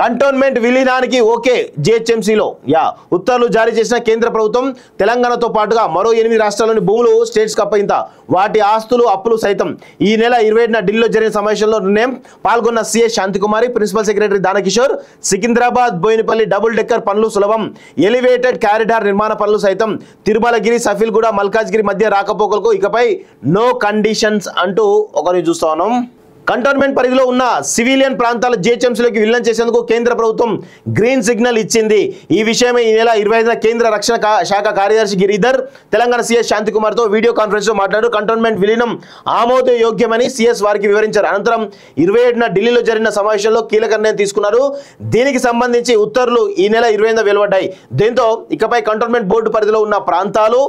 Cantonment విలీనానికి okay జిహెచ్ఎంసీలో ఉత్తర్వులు జారీ చేసిన కేంద్ర ప్రభుత్వం తెలంగాణతో పాటుగా మరో 8 రాష్ట్రాల్లోని భూములు స్టేట్స్కి అప్పగింత వాటి ఆస్తులు అప్పులు సైతం ఈ నెల 27న ఢిల్లీలో జరిగిన సమావేశంలో నిర్ణయం పాల్గొన్న CS Shantikumari principal secretary Danakishore Secunderabad Boinapally double decker పనులు సులభం ఎలివేటెడ్ కారిడార్ నిర్మాణ పనులు సైతం తిరుమలగిరి సఫిల్గూడ మల్కాజ్గిరి మధ్య రాకపోకలకు ఇకపై నో కండిషన్స్ అంటూ ఒకరిని చూస్తా ఉన్నాం. కంటోన్మెంట్ పరిధిలో ఉన్న సివిలియన్ ప్రాంతాల జిహెచ్ఎంసీలోకి విలీనం చేసేందుకు కేంద్ర ప్రభుత్వం గ్రీన్ సిగ్నల్ ఇచ్చింది. ఈ విషయమే ఈ నెల 25న కేంద్ర రక్షణ శాఖ కార్యదర్శి గిరిధర్ తెలంగాణ సీఎస్ శాంతికుమార్తో వీడియో కాన్ఫరెన్స్లో మాట్లాడారు. కంటోన్మెంట్ విలీనం ఆమోదయోగ్యమని సీఎస్ వారికి వివరించారు. అనంతరం 27న ఢిల్లీలో జరిగిన సమావేశంలో కీలక నిర్ణయం తీసుకున్నారు. దీనికి సంబంధించి ఉత్తర్వులు ఈ నెల 25న వెలువడ్డాయి. దీంతో ఇకపై కంటోన్మెంట్ బోర్డు పరిధిలో ఉన్న ప్రాంతాలు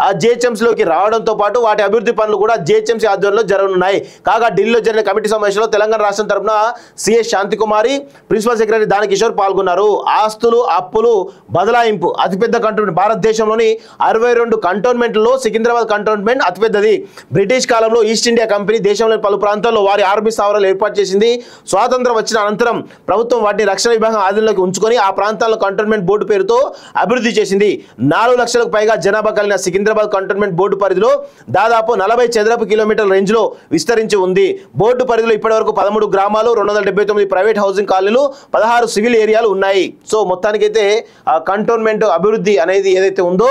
ఆ జిహెచ్ఎంసీలోకి రావడంతో పాటు వాటి అభివృద్ధి పనులు కూడా జిహెచ్ఎంసీ ఆధ్వర్యంలో జరగనున్నాయి. కాగా ఢిల్లీలో జరిగిన కమిటీ సమావేశంలో తెలంగాణ రాష్ట్రం తరపున CS Shantikumari principal secretary Danakishore పాల్గొన్నారు. ఆస్తులు అప్పులు బదలాయింపు అతిపెద్ద కంటోన్మెంట్ భారతదేశంలోని 62 కంటోన్మెంట్లలో సికింద్రాబాద్ కంటోన్మెంట్ అతిపెద్దది. బ్రిటిష్ కాలంలో ఈస్ట్ ఇండియా కంపెనీ దేశంలోని పలు ప్రాంతాల్లో వారి ఆర్మీ స్థావరాలు ఏర్పాటు చేసింది. స్వాతంత్రం వచ్చిన అనంతరం ప్రభుత్వం వాటిని రక్షణ విభాగం ఆధీనంలోకి ఉంచుకొని ఆ ప్రాంతాల్లో కంటోన్మెంట్ బోర్డు పేరుతో అభివృద్ధి చేసింది. 4 లక్షలకు పైగా జనాభా కలిగిన సికింద్రాబాద్ కంటోన్మెంట్ బోర్డు పరిధిలో దాదాపు 40 చదరపు కిలోమీటర్ల రేంజ్లో విస్తరించి ఉంది. బోర్డు పరిధిలో ఇప్పటివరకు 13 గ్రామాలు 279 ప్రైవేట్ హౌసింగ్ కాలనీలు 16 సివిల్ ఏరియాలు ఉన్నాయి. సో మొత్తానికైతే ఆ కంటోన్మెంట్ అభివృద్ధి అనేది ఏదైతే ఉందో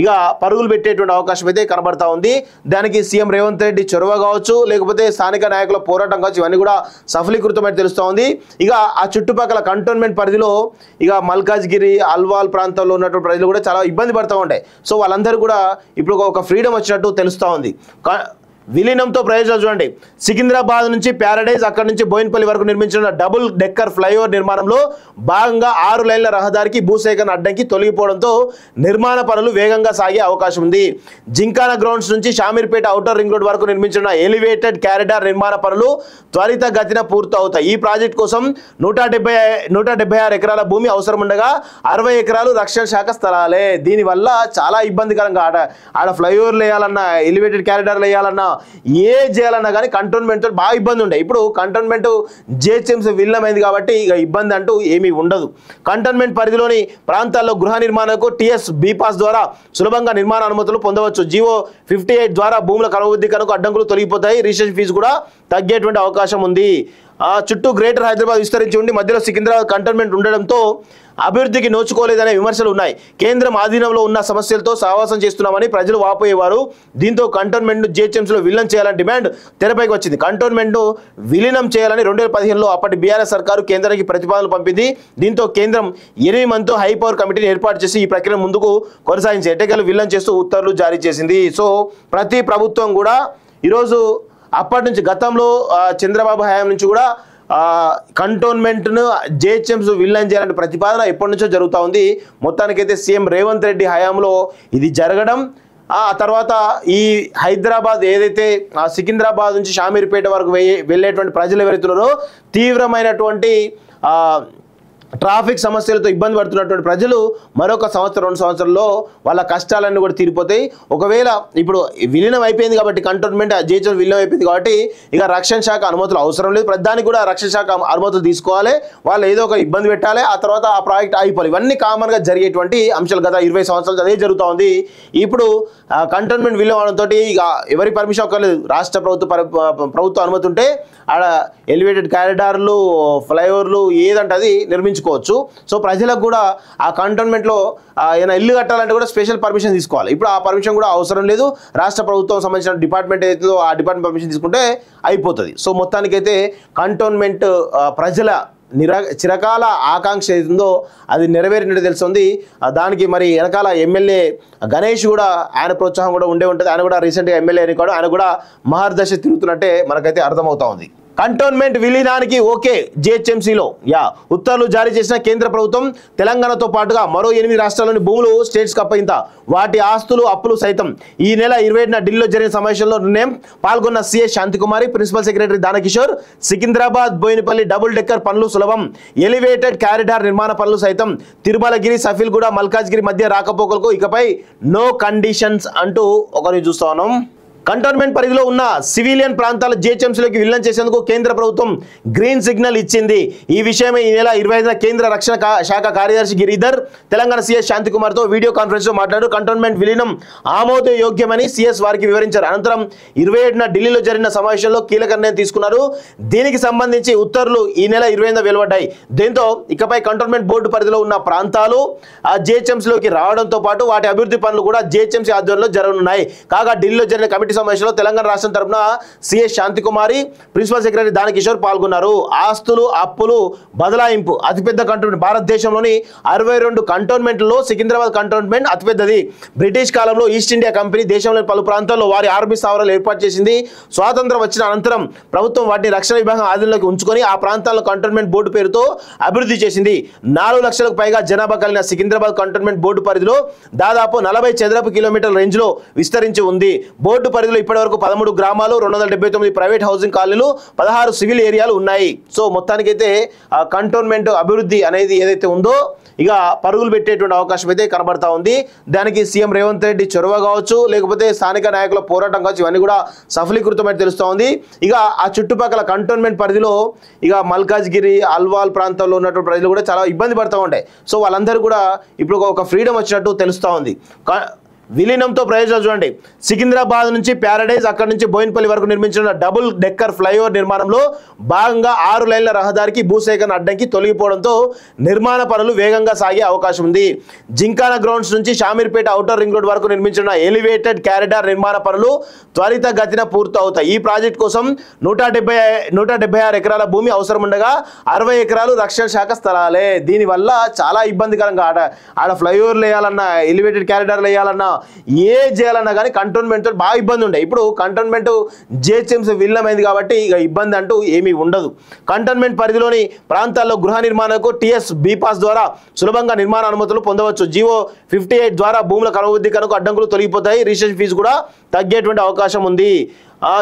ఇక పరుగులు పెట్టేటువంటి అవకాశం అయితే కనబడతా ఉంది. దానికి సీఎం రేవంత్ రెడ్డి చొరవ కావచ్చు, లేకపోతే స్థానిక నాయకుల పోరాటం కావచ్చు, ఇవన్నీ కూడా సఫలీకృతమైతే తెలుస్తూ ఉంది. ఇక ఆ చుట్టుపక్కల కంటోన్మెంట్ పరిధిలో ఇక మల్కాజ్గిరి అల్వాల్ ప్రాంతాల్లో ఉన్నటువంటి ప్రజలు కూడా చాలా ఇబ్బంది పడుతూ ఉంటాయి. సో వాళ్ళందరూ కూడా ఇప్పుడు ఒక ఫ్రీడమ్ వచ్చినట్టు తెలుస్తూ ఉంది. విలీనంతో ప్రయోజనాలు చూడండి. సికింద్రాబాద్ నుంచి ప్యారడైజ్, అక్కడి నుంచి బోయినపల్లి వరకు నిర్మించిన డబుల్ డెక్కర్ ఫ్లైఓవర్ నిర్మాణంలో భాగంగా 6 లైన్ల రహదారికి భూసేకరణ అడ్డంకి తొలగిపోవడంతో నిర్మాణ పనులు వేగంగా సాగే అవకాశం ఉంది. జింకానా గ్రౌండ్స్ నుంచి షామీర్పేట ఔటర్ రింగ్ రోడ్ వరకు నిర్మించిన ఎలివేటెడ్ కారిడార్ నిర్మాణ పనులు త్వరిత గతిన పూర్తి అవుతాయి. ఈ ప్రాజెక్ట్ కోసం 176 ఎకరాల భూమి అవసరం ఉండగా 60 ఎకరాలు రక్షణ శాఖ స్థలాలే. దీనివల్ల చాలా ఇబ్బందికరంగా ఆడ ఫ్లైఓవర్లు వేయాలన్నా, ఎలివేటెడ్ కారిడార్లు వేయాలన్నా, ఏ చేయాలన్నా కానీ కంటోన్మెంట్ తో బాగా ఇబ్బంది ఉండే. ఇప్పుడు కంటోన్మెంట్ జిహెచ్ఎంసీ విలీనమైంది కాబట్టి ఇక ఇబ్బంది అంటూ ఏమీ ఉండదు. కంటోన్మెంట్ పరిధిలోని ప్రాంతాల్లో గృహ నిర్మాణకు టీఎస్ బీపాస్ ద్వారా సులభంగా నిర్మాణ అనుమతులు పొందవచ్చు. జీవో 58 ద్వారా భూముల క్రమబద్ధీకరణకు అడ్డంకులు తొలగిపోతాయి. రిజిస్ట్రేషన్ ఫీజు కూడా తగ్గేటువంటి అవకాశం ఉంది. చుట్టూ గ్రేటర్ హైదరాబాద్ విస్తరించి ఉండి మధ్యలో సికింద్రాబాద్ కంటోన్మెంట్ ఉండడంతో అభివృద్ధికి నోచుకోలేదనే విమర్శలు ఉన్నాయి. కేంద్రం ఆధీనంలో ఉన్న సమస్యలతో సహవాసం చేస్తున్నామని ప్రజలు వాపోయేవారు. దీంతో కంటోన్మెంట్ను జిహెచ్ఎంసీలో విలీనం చేయాలని డిమాండ్ తెరపైకి వచ్చింది. కంటోన్మెంట్ను విలీనం చేయాలని 2015లో అప్పటి బీఆర్ఎస్ సర్కారు కేంద్రానికి ప్రతిపాదనలు పంపింది. దీంతో కేంద్రం 8 మందితో హైపవర్ కమిటీని ఏర్పాటు చేసి ఈ ప్రక్రియ ముందుకు కొనసాగించి ఎట్టకేలు విలీనం చేస్తూ ఉత్తర్వులు జారీ చేసింది. సో ప్రతి ప్రభుత్వం కూడా ఈరోజు అప్పటి నుంచి గతంలో చంద్రబాబు హయాం నుంచి కూడా కంటోన్మెంట్ను జిహెచ్ఎంసీ విలీనం చేయాలంటే ప్రతిపాదన ఎప్పటి నుంచో జరుగుతూ ఉంది. మొత్తానికైతే సీఎం రేవంత్ రెడ్డి హయాంలో ఇది జరగడం, ఆ తర్వాత ఈ హైదరాబాద్ ఏదైతే సికింద్రాబాద్ నుంచి షామీర్పేట వరకు వెళ్ళేటువంటి ప్రజలు ఎవరైతున్నారో తీవ్రమైనటువంటి ట్రాఫిక్ సమస్యలతో ఇబ్బంది పడుతున్నటువంటి ప్రజలు మరొక సంవత్సరం 2 సంవత్సరాల్లో వాళ్ళ కష్టాలన్నీ కూడా తీరిపోతాయి. ఒకవేళ ఇప్పుడు విలీనం అయిపోయింది కాబట్టి కంటోన్మెంట్ జిహెచ్ఎంసీ విలీనం అయిపోయింది కాబట్టి ఇక రక్షణ శాఖ అనుమతులు అవసరం లేదు. ప్రతిదానికి కూడా రక్షణ శాఖ అనుమతులు తీసుకోవాలి, వాళ్ళు ఏదో ఒక ఇబ్బంది పెట్టాలి, ఆ తర్వాత ఆ ప్రాజెక్ట్ ఆగిపోవాలి. ఇవన్నీ కామన్గా జరిగేటువంటి అంశాలు. గత 20 సంవత్సరాలు అదే జరుగుతూ ఉంది. ఇప్పుడు కంటోన్మెంట్ విలీనం అవడంతో ఇక ఎవరి పర్మిషన్ అక్కర్లేదు. రాష్ట్ర ప్రభుత్వ అనుమతి ఉంటే ఆడ ఎలివేటెడ్ కారిడార్లు, ఫ్లైఓవర్లు ఏదంటే అది నిర్మించుకోవచ్చు. సో ప్రజలకు కూడా ఆ కంటోన్మెంట్లో ఏదైనా ఇల్లు కట్టాలంటే కూడా స్పెషల్ పర్మిషన్ తీసుకోవాలి. ఇప్పుడు ఆ పర్మిషన్ కూడా అవసరం లేదు. రాష్ట్ర ప్రభుత్వం సంబంధించిన డిపార్ట్మెంట్ ఏదైతే ఆ డిపార్ట్మెంట్ పర్మిషన్ తీసుకుంటే అయిపోతుంది. సో మొత్తానికైతే కంటోన్మెంట్ ప్రజల చిరకాల ఆకాంక్ష ఏదో అది నెరవేరినట్టు తెలుస్తుంది. దానికి మరి వెనకాల ఎమ్మెల్యే గణేష్ కూడా ఆయన ప్రోత్సాహం కూడా ఉండే ఉంటుంది. ఆయన కూడా రీసెంట్గా ఎమ్మెల్యే ఎన్నికాడు, ఆయన కూడా మహర్దశ తిరుగుతున్నట్టే మనకైతే అర్థమవుతా ఉంది. కంటోన్మెంట్ విలీనానికి ఓకే జిహెచ్ఎంసీలో ఉత్తర్వులు జారీ చేసిన కేంద్ర ప్రభుత్వం తెలంగాణతో పాటుగా మరో 8 రాష్ట్రాల్లోని భూములు స్టేట్స్కి అప్పగింత వాటి ఆస్తులు అప్పులు సైతం ఈ నెల 27న ఢిల్లీలో జరిగిన సమావేశంలో నిర్ణయం పాల్గొన్న CS Shantikumari principal secretary Danakishore Secunderabad Boinapally double decker పనులు సులభం ఎలివేటెడ్ కారిడార్ నిర్మాణ పనులు సైతం తిరుమలగిరి సఫిల్గూడ మల్కాజ్గిరి మధ్య రాకపోకలకు ఇకపై నో కండిషన్స్ అంటూ ఒకరిని చూస్తా ఉన్నాం. కంటోన్మెంట్ పరిధిలో ఉన్న సివిలియన్ ప్రాంతాల జిహెచ్ఎంసీలోకి విలీనం చేసేందుకు కేంద్ర ప్రభుత్వం గ్రీన్ సిగ్నల్ ఇచ్చింది. ఈ విషయమే ఈ నెల 25న కేంద్ర రక్షణ శాఖ కార్యదర్శి గిరిధర్ తెలంగాణ సీఎస్ శాంతికుమార్తో వీడియో కాన్ఫరెన్స్ లో మాట్లాడారు. కంటోన్మెంట్ విలీనం ఆమోదయోగ్యమని సీఎస్ వారికి వివరించారు. అనంతరం 27న ఢిల్లీలో జరిగిన సమావేశంలో కీలక నిర్ణయం తీసుకున్నారు. దీనికి సంబంధించి ఉత్తర్వులు ఈ నెల 25న వెలువడ్డాయి. దీంతో ఇకపై కంటోన్మెంట్ బోర్డు పరిధిలో ఉన్న ప్రాంతాలు ఆ జిహెచ్ఎంసీలోకి రావడంతో పాటు వాటి అభివృద్ధి పనులు కూడా జిహెచ్ఎంసీ ఆధ్వర్యంలో జరగనున్నాయి. కాగా ఢిల్లీలో జరిగిన కమిటీ సమావేశంలో తెలంగాణ రాష్ట్రం తరపున CS Shantikumari, principal secretary Danakishore పాల్గొన్నారు. ఆస్తులు అప్పులు బదలాయింపు అతిపెద్ద కంటోన్మెంట్ భారతదేశంలోని 62 కంటోన్మెంట్లలో సికింద్రాబాద్ కంటోన్మెంట్ అతిపెద్దది. బ్రిటిష్ కాలంలో ఈస్ట్ ఇండియా కంపెనీ దేశంలోని పలు ప్రాంతాల్లో వారి ఆర్మీ స్థావరాలు ఏర్పాటు చేసింది. స్వాతంత్రం వచ్చిన అనంతరం ప్రభుత్వం వాటిని రక్షణ విభాగం ఆధీనంలోకి ఉంచుకొని ఆ ప్రాంతాల్లో కంటోన్మెంట్ బోర్డు పేరుతో అభివృద్ధి చేసింది. 4 లక్షలకు పైగా జనాభా కలిగిన సికింద్రాబాద్ కంటోన్మెంట్ బోర్డు పరిధిలో దాదాపు 40 చదరపు కిలోమీటర్ల రేంజ్ లో విస్తరించి ఉంది. బోర్డు పరిధిలో ఇప్పటివరకు 13 గ్రామాలు, 279 ప్రైవేట్ హౌసింగ్ కాలనీలు, 16 సివిల్ ఏరియాలు ఉన్నాయి. సో మొత్తానికైతే ఆ కంటోన్మెంట్ అభివృద్ధి అనేది ఏదైతే ఉందో ఇక పరుగులు పెట్టేటువంటి అవకాశం అయితే కనబడతా ఉంది. దానికి సీఎం రేవంత్ రెడ్డి చొరవ కావచ్చు, లేకపోతే స్థానిక నాయకుల పోరాటం కావచ్చు, ఇవన్నీ కూడా సఫలీకృతమైతే తెలుస్తూ ఉంది. ఇక ఆ చుట్టుపక్కల కంటోన్మెంట్ పరిధిలో ఇక మల్కాజ్గిరి, అల్వాల్ ప్రాంతాల్లో ఉన్నటువంటి ప్రజలు కూడా చాలా ఇబ్బంది పడుతూ ఉంటాయి. సో వాళ్ళందరూ కూడా ఇప్పుడు ఒక ఫ్రీడమ్ వచ్చినట్టు తెలుస్తూ ఉంది. విలీనంతో ప్రయోజనాలు చూడండి. సికింద్రాబాద్ నుంచి ప్యారడైజ్, అక్కడి నుంచి బోయిన్పల్లి వరకు నిర్మించిన డబుల్ డెక్కర్ ఫ్లైఓవర్ నిర్మాణంలో భాగంగా 6 లైన్ల రహదారికి భూసేకరణ అడ్డంకి తొలగిపోవడంతో నిర్మాణ పనులు వేగంగా సాగే అవకాశం ఉంది. జింకానా గ్రౌండ్స్ నుంచి షామీర్పేట ఔటర్ రింగ్ రోడ్ వరకు నిర్మించిన ఎలివేటెడ్ క్యారిడార్ నిర్మాణ పనులు త్వరితగతిన పూర్తవుతాయి. ఈ ప్రాజెక్ట్ కోసం 176 ఎకరాల భూమి అవసరం ఉండగా 60 ఎకరాలు రక్షణ శాఖ స్థలాలే. దీనివల్ల చాలా ఇబ్బందికరంగా ఆడ ఫ్లైఓవర్లు వేయాలన్నా, ఎలివేటెడ్ క్యారిడార్లు వేయాలన్నా, ఏ చేయాలన్నా కానీ కంటోన్మెంట్ బాగా ఇబ్బంది ఉండే. ఇప్పుడు కంటోన్మెంట్ జిహెచ్ఎంసీ విలీనమైంది కాబట్టి ఇక ఇబ్బంది అంటూ ఏమీ ఉండదు. కంటోన్మెంట్ పరిధిలోని ప్రాంతాల్లో గృహ నిర్మాణకు టీఎస్ బీపాస్ ద్వారా సులభంగా నిర్మాణ అనుమతులు పొందవచ్చు. జీవో 58 ద్వారా భూముల క్రమబద్ధీకరణకు అడ్డంకులు తొలగిపోతాయి. రిజిస్ట్రేషన్ ఫీజు కూడా తగ్గేటువంటి అవకాశం ఉంది.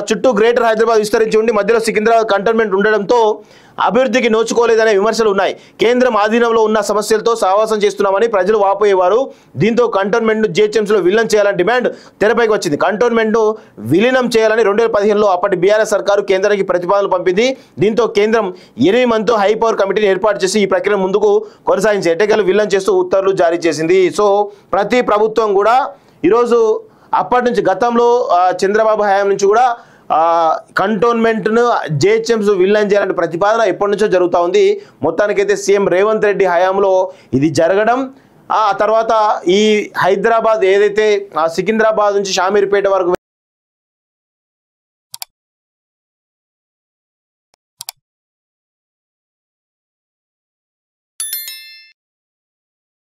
చుట్టూ గ్రేటర్ హైదరాబాద్ విస్తరించి ఉండి మధ్యలో సికింద్రాబాద్ కంటోన్మెంట్ ఉండడంతో అభివృద్ధికి నోచుకోలేదనే విమర్శలు ఉన్నాయి. కేంద్రం ఆధీనంలో ఉన్న సమస్యలతో సహవాసం చేస్తున్నామని ప్రజలు వాపోయేవారు. దీంతో కంటోన్మెంట్ను జిహెచ్ఎంసీలో విలీనం చేయాలని డిమాండ్ తెరపైకి వచ్చింది. కంటోన్మెంట్ను విలీనం చేయాలని 2015లో అప్పటి బీఆర్ఎస్ సర్కారు కేంద్రానికి ప్రతిపాదనలు పంపింది. దీంతో కేంద్రం 8 మందితో హై పవర్ కమిటీని ఏర్పాటు చేసి ఈ ప్రక్రియను ముందుకు కొనసాగించి ఎట్టకేలు విలీనం చేస్తూ ఉత్తర్వులు జారీ చేసింది. సో ప్రతి ప్రభుత్వం కూడా ఈరోజు అప్పటి నుంచి గతంలో చంద్రబాబు హయాం నుంచి కూడా కంటోన్మెంట్ను జిహెచ్ఎంసీ విలీనం చేయాలంటే ప్రతిపాదన ఎప్పటి నుంచో జరుగుతూ ఉంది. మొత్తానికైతే సీఎం రేవంత్ రెడ్డి హయాంలో ఇది జరగడం, ఆ తర్వాత ఈ హైదరాబాద్ ఏదైతే సికింద్రాబాద్ నుంచి షామీర్పేట వరకు